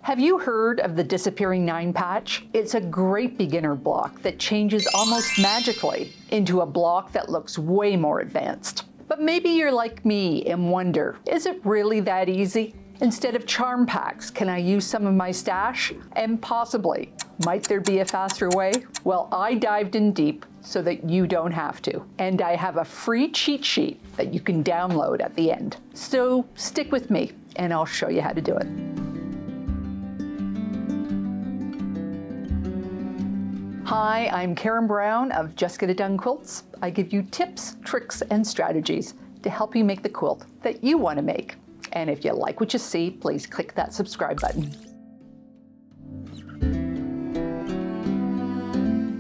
Have you heard of the disappearing 9 patch? It's a great beginner block that changes almost magically into a block that looks way more advanced. But maybe you're like me and wonder, is it really that easy? Instead of charm packs, can I use some of my stash? And possibly. Might there be a faster way? Well, I dived in deep so that you don't have to. And I have a free cheat sheet that you can download at the end. So stick with me and I'll show you how to do it. Hi, I'm Karen Brown of Just Get It Done Quilts. I give you tips, tricks, and strategies to help you make the quilt that you want to make. And if you like what you see, please click that subscribe button.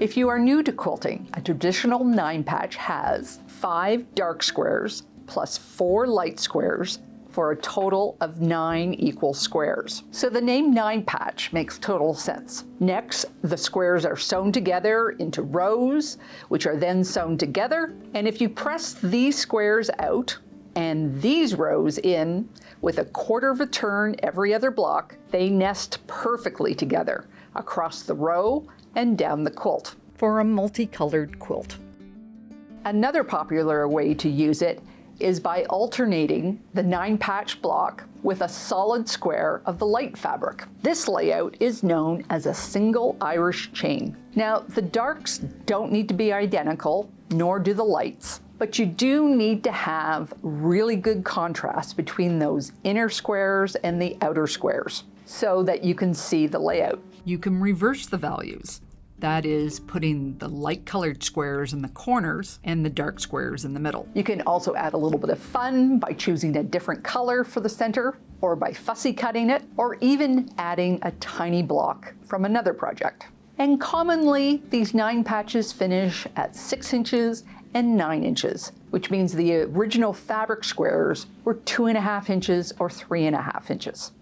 If you are new to quilting, a traditional 9 patch has 5 dark squares plus 4 light squares for a total of 9 equal squares. So the name 9 patch makes total sense. Next, the squares are sewn together into rows, which are then sewn together. And if you press these squares out and these rows in with a 1/4 of a turn every other block, they nest perfectly together across the row and down the quilt for a multicolored quilt. Another popular way to use it is by alternating the 9 patch block with a solid square of the light fabric. This layout is known as a single Irish chain. Now, the darks don't need to be identical, nor do the lights, but you do need to have really good contrast between those inner squares and the outer squares so that you can see the layout. You can reverse the values. That is, putting the light-colored squares in the corners and the dark squares in the middle. You can also add a little bit of fun by choosing a different color for the center, or by fussy cutting it, or even adding a tiny block from another project. And commonly, these 9 patches finish at 6 inches and 9 inches, which means the original fabric squares were 2.5 inches or 3.5 inches.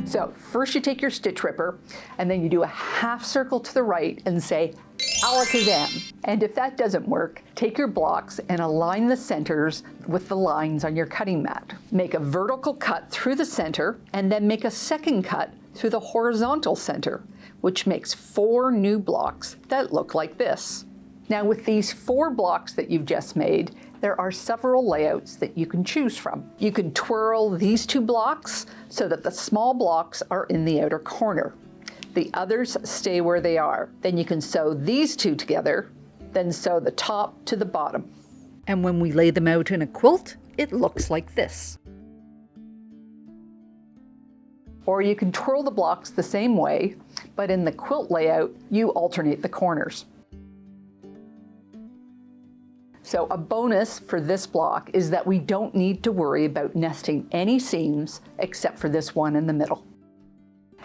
So first you take your stitch ripper and then you do a half circle to the right and say alakazam. And if that doesn't work, take your blocks and align the centers with the lines on your cutting mat. Make a vertical cut through the center and then make a second cut through the horizontal center, which makes 4 new blocks that look like this. Now with these 4 blocks that you've just made, there are several layouts that you can choose from. You can twirl these 2 blocks so that the small blocks are in the outer corner. The others stay where they are. Then you can sew these 2 together, then sew the top to the bottom. And when we lay them out in a quilt, it looks like this. Or you can twirl the blocks the same way, but in the quilt layout, you alternate the corners. So a bonus for this block is that we don't need to worry about nesting any seams except for this one in the middle.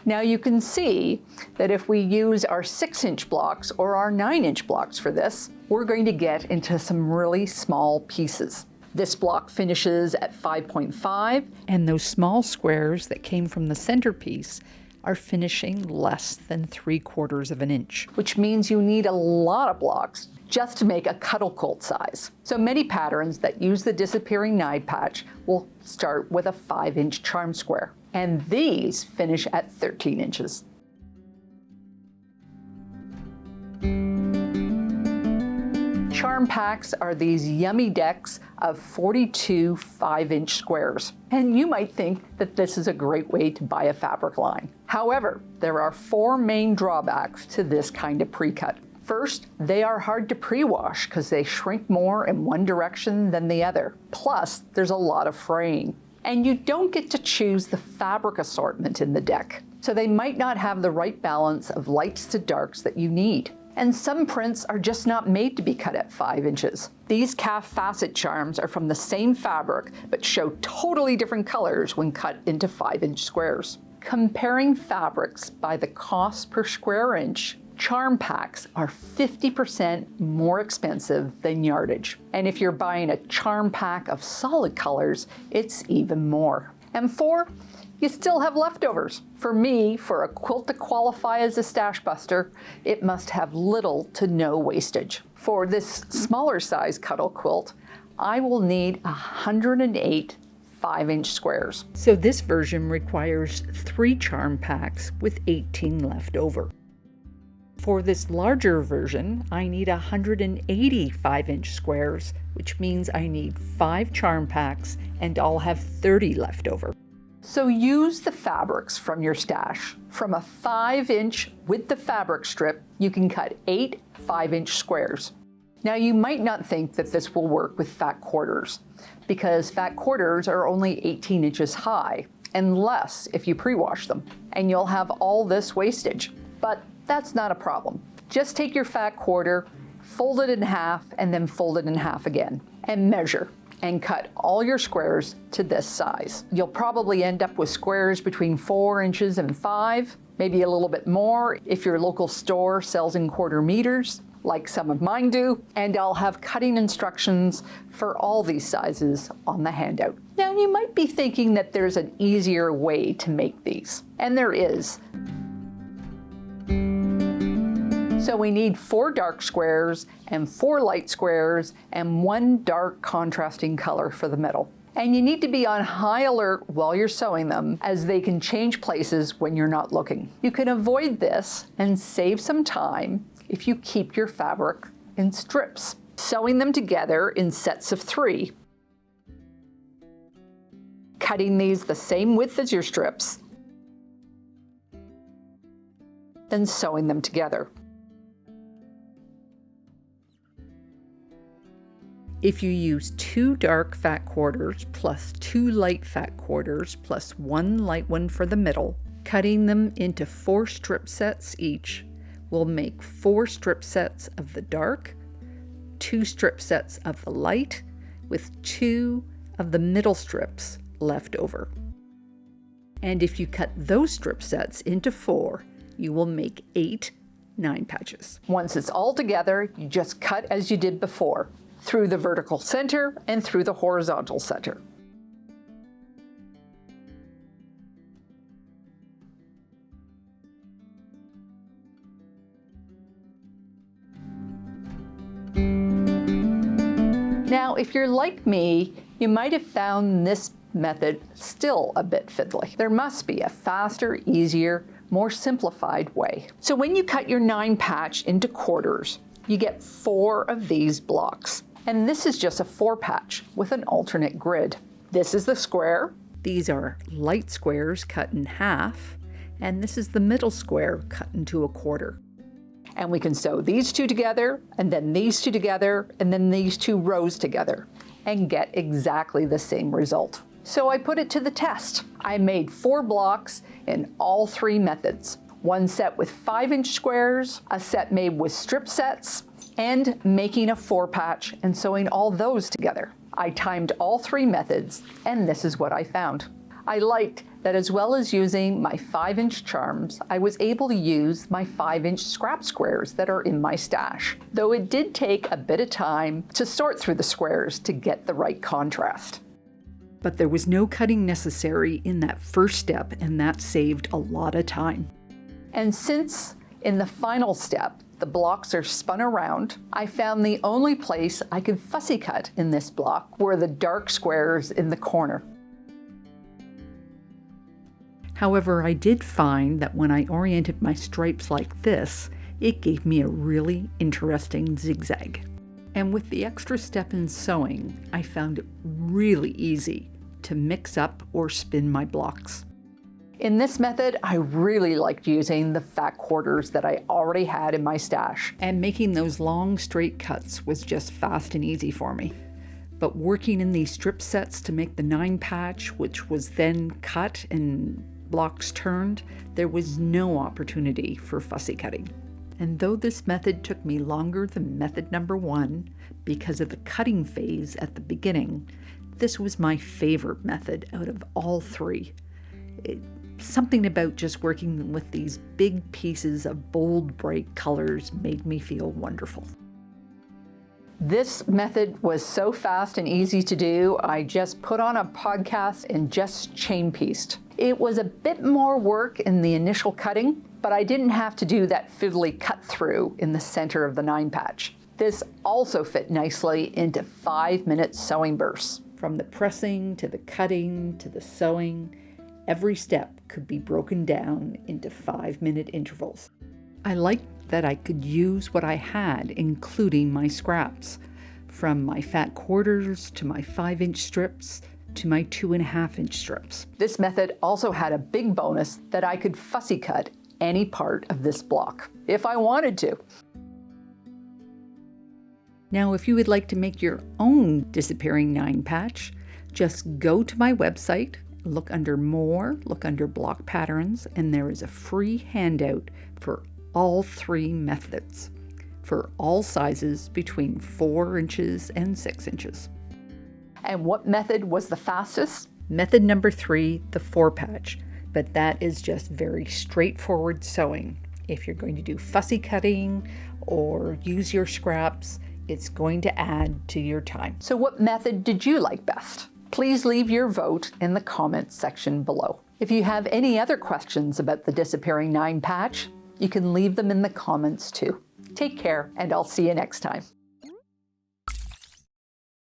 Now you can see that if we use our 6-inch blocks or our 9-inch blocks for this, we're going to get into some really small pieces. This block finishes at 5.5, and those small squares that came from the centerpiece are finishing less than 3/4 of an inch, which means you need a lot of blocks just to make a cuddle quilt size. So many patterns that use the disappearing 9 patch will start with a 5-inch charm square, and these finish at 13 inches. Charm packs are these yummy decks of 42 5-inch squares. And you might think that this is a great way to buy a fabric line. However, there are 4 main drawbacks to this kind of pre-cut. First, they are hard to pre-wash because they shrink more in one direction than the other. Plus, there's a lot of fraying. And you don't get to choose the fabric assortment in the deck. So they might not have the right balance of lights to darks that you need. And some prints are just not made to be cut at 5 inches. These calf facet charms are from the same fabric, but show totally different colors when cut into 5-inch squares. Comparing fabrics by the cost per square inch, charm packs are 50% more expensive than yardage. And if you're buying a charm pack of solid colors, it's even more. And 4, you still have leftovers. For me, for a quilt to qualify as a stash buster, it must have little to no wastage. For this smaller size cuddle quilt, I will need 108 5-inch squares. So this version requires 3 charm packs with 18 left over. For this larger version, I need 180 5-inch squares, which means I need 5 charm packs and I'll have 30 left over. So use the fabrics from your stash. From a 5-inch with the fabric strip, you can cut 8 5-inch squares. Now you might not think that this will work with fat quarters, because fat quarters are only 18 inches high, and less if you pre-wash them, and you'll have all this wastage. But that's not a problem. Just take your fat quarter, fold it in half, and then fold it in half again, and measure, and cut all your squares to this size. You'll probably end up with squares between 4 inches and 5, maybe a little bit more if your local store sells in quarter meters, like some of mine do, and I'll have cutting instructions for all these sizes on the handout. Now you might be thinking that there's an easier way to make these, and there is. So we need 4 dark squares and 4 light squares and 1 dark contrasting color for the middle. And you need to be on high alert while you're sewing them, as they can change places when you're not looking. You can avoid this and save some time if you keep your fabric in strips, sewing them together in sets of 3. Cutting these the same width as your strips, then sewing them together. If you use 2 dark fat quarters plus 2 light fat quarters plus 1 light one for the middle, cutting them into 4 strip sets each will make 4 strip sets of the dark, 2 strip sets of the light, with 2 of the middle strips left over. And if you cut those strip sets into 4, you will make 8 9 patches. Once it's all together, you just cut as you did before, through the vertical center and through the horizontal center. Now, if you're like me, you might have found this method still a bit fiddly. There must be a faster, easier, more simplified way. So when you cut your 9 patch into quarters, you get 4 of these blocks. And this is just a 4 patch with an alternate grid. This is the square. These are light squares cut in half, and this is the middle square cut into a quarter. And we can sew these 2 together, and then these 2 together, and then these 2 rows together, and get exactly the same result. So I put it to the test. I made 4 blocks in all 3 methods. One set with 5-inch squares, a set made with strip sets, and making a 4 patch and sewing all those together. I timed all 3 methods, and this is what I found. I liked that as well as using my 5-inch charms, I was able to use my 5-inch scrap squares that are in my stash, though it did take a bit of time to sort through the squares to get the right contrast. But there was no cutting necessary in that first step, and that saved a lot of time. And since in the final step, the blocks are spun around, I found the only place I could fussy cut in this block were the dark squares in the corner. However, I did find that when I oriented my stripes like this, it gave me a really interesting zigzag. And with the extra step in sewing, I found it really easy to mix up or spin my blocks. In this method, I really liked using the fat quarters that I already had in my stash. And making those long straight cuts was just fast and easy for me. But working in these strip sets to make the 9 patch, which was then cut and blocks turned, there was no opportunity for fussy cutting. And though this method took me longer than method number 1 because of the cutting phase at the beginning, this was my favorite method out of all 3. Something about just working with these big pieces of bold, bright colors made me feel wonderful. This method was so fast and easy to do, I just put on a podcast and just chain pieced. It was a bit more work in the initial cutting, but I didn't have to do that fiddly cut through in the center of the 9 patch. This also fit nicely into 5-minute sewing bursts. From the pressing to the cutting to the sewing, every step could be broken down into 5-minute intervals. I liked that I could use what I had, including my scraps, from my fat quarters to my 5-inch strips to my 2.5-inch strips. This method also had a big bonus that I could fussy cut any part of this block, if I wanted to. Now, if you would like to make your own disappearing 9 patch, just go to my website, look under More, look under Block Patterns, and there is a free handout for all 3 methods, for all sizes between 4 inches and 6 inches. And what method was the fastest? Method number 3, the 4 patch, but that is just very straightforward sewing. If you're going to do fussy cutting or use your scraps, it's going to add to your time. So what method did you like best? Please leave your vote in the comments section below. If you have any other questions about the disappearing 9 patch, you can leave them in the comments too. Take care, and I'll see you next time.